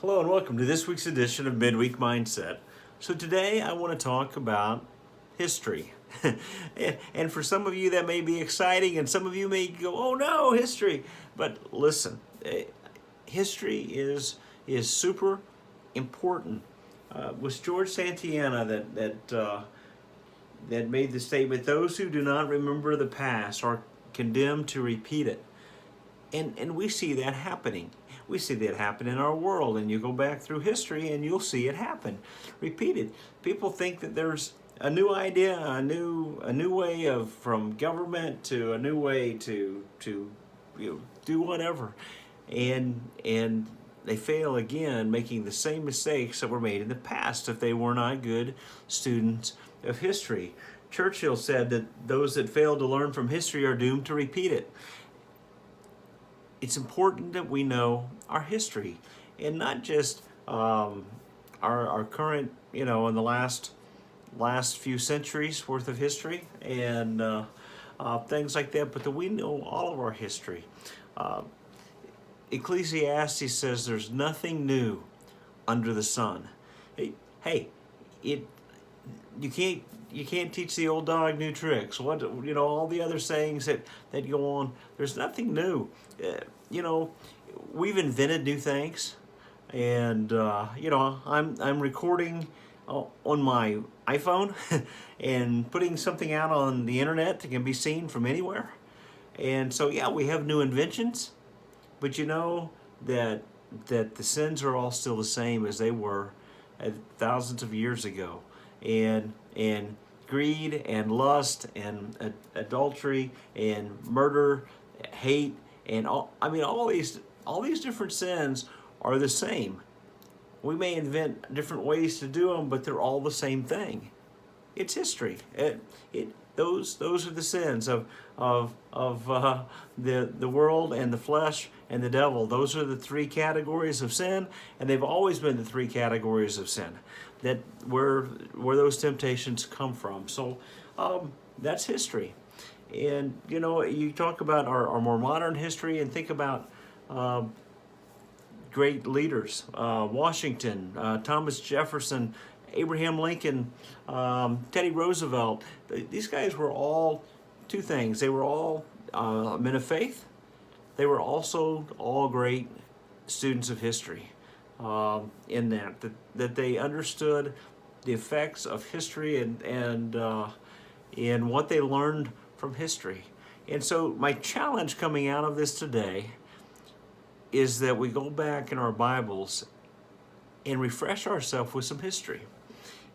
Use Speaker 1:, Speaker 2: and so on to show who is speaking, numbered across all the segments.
Speaker 1: Hello and welcome to this week's edition of Midweek Mindset. So today I want to talk about history. And for some of you that may be exciting and some of you may go, oh no, history. But listen, history is super important. It was George Santayana that made the statement, those who do not remember the past are condemned to repeat it. And we see that happening. We see that happen in our world, and you go back through history and you'll see it happen, repeated. People think that there's a new idea, a new way of from government to a new way to do whatever, and they fail again, making the same mistakes that were made in the past if they were not good students of history. Churchill said that those that fail to learn from history are doomed to repeat it. It's important that we know our history and not just our current, in the last few centuries worth of history and things like that, but that we know all of our history. Ecclesiastes says there's nothing new under the sun. Hey, you can't teach the old dog new tricks. What all the other sayings that go on. There's nothing new. We've invented new things, and I'm recording on my iPhone and putting something out on the internet that can be seen from anywhere. And so we have new inventions, but that the sins are all still the same as they were thousands of years ago. And greed and lust and adultery and murder, hate, and all these different sins are the same. We may invent different ways to do them, but they're all the same thing. It's history. Those are the sins of the world and the flesh and the devil. Those are the three categories of sin, and they've always been the three categories of sin. That where those temptations come from. So that's history. And you talk about our more modern history and think about great leaders: Washington, Thomas Jefferson, Abraham Lincoln, Teddy Roosevelt. These guys were all two things. They were all men of faith. They were also all great students of history. In that they understood the effects of history and what they learned from history. And so my challenge coming out of this today is that we go back in our Bibles and refresh ourselves with some history.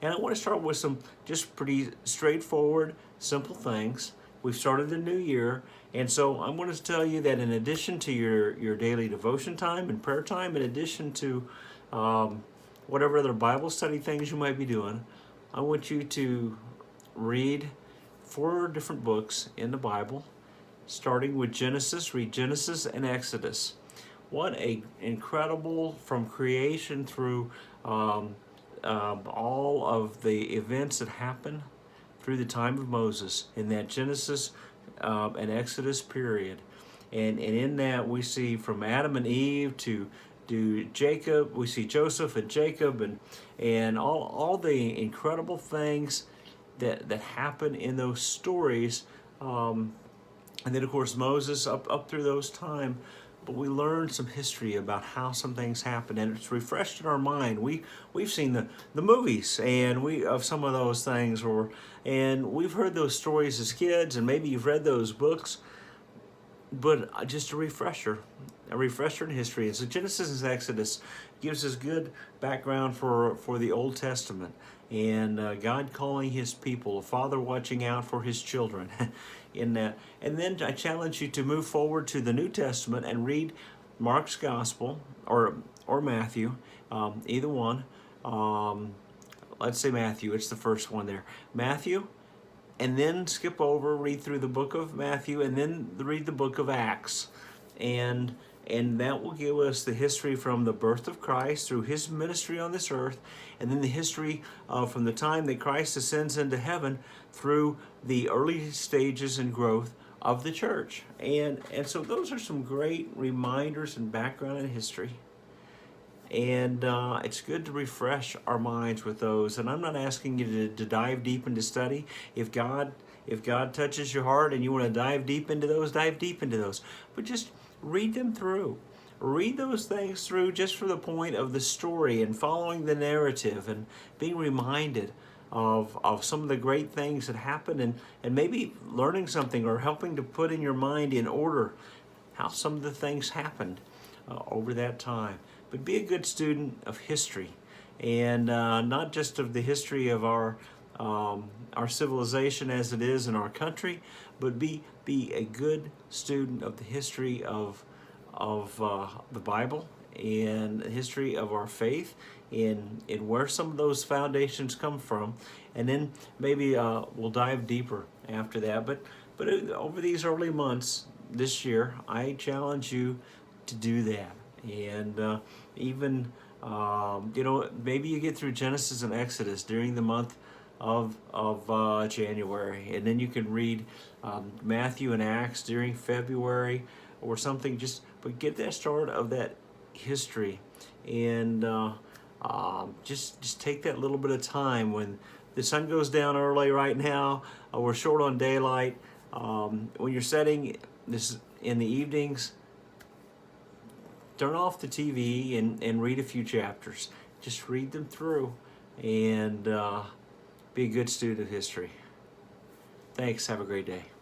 Speaker 1: And I want to start with some just pretty straightforward, simple things. We've started the new year, and so I'm going to tell you that in addition to your daily devotion time and prayer time, in addition to whatever other Bible study things you might be doing, I want you to read 4 different books in the Bible, starting with Genesis. Read Genesis and Exodus. What a incredible, from creation through all of the events that happen through the time of Moses in that Genesis and Exodus period. And in that we see from Adam and Eve to Jacob, we see Joseph and Jacob and all the incredible things that happen in those stories. And then of course Moses up through those time. But we learned some history about how some things happen, and it's refreshed in our mind. We've seen the movies and of some of those things, and we've heard those stories as kids, and maybe you've read those books. But just a refresher in history. And so Genesis and Exodus gives us good background for the Old Testament and God calling His people, a father watching out for His children in that. And then I challenge you to move forward to the New Testament and read Mark's Gospel or Matthew, either one. Let's say Matthew. It's the first one there. Matthew. And then skip over, read through the book of Matthew, and then read the book of Acts. And that will give us the history from the birth of Christ through His ministry on this earth, and then the history from the time that Christ ascends into heaven through the early stages and growth of the church. And so those are some great reminders and background in history. And it's good to refresh our minds with those. And I'm not asking you to dive deep into study. If God touches your heart and you want to dive deep into those, dive deep into those. But just read them through. Read those things through just for the point of the story and following the narrative and being reminded of some of the great things that happened, and maybe learning something or helping to put in your mind in order how some of the things happened over that time. But be a good student of history, and not just of the history of our civilization as it is in our country, but be a good student of the history of the Bible and the history of our faith, in where some of those foundations come from, and then maybe we'll dive deeper after that. But over these early months this year, I challenge you to do that, and even maybe you get through Genesis and Exodus during the month of January, and then you can read Matthew and Acts during February or something. But get that start of that history, and just take that little bit of time when the sun goes down early. Right now, we're short on daylight. When you're setting this in the evenings, turn off the TV and read a few chapters. Just read them through, and be a good student of history. Thanks. Have a great day.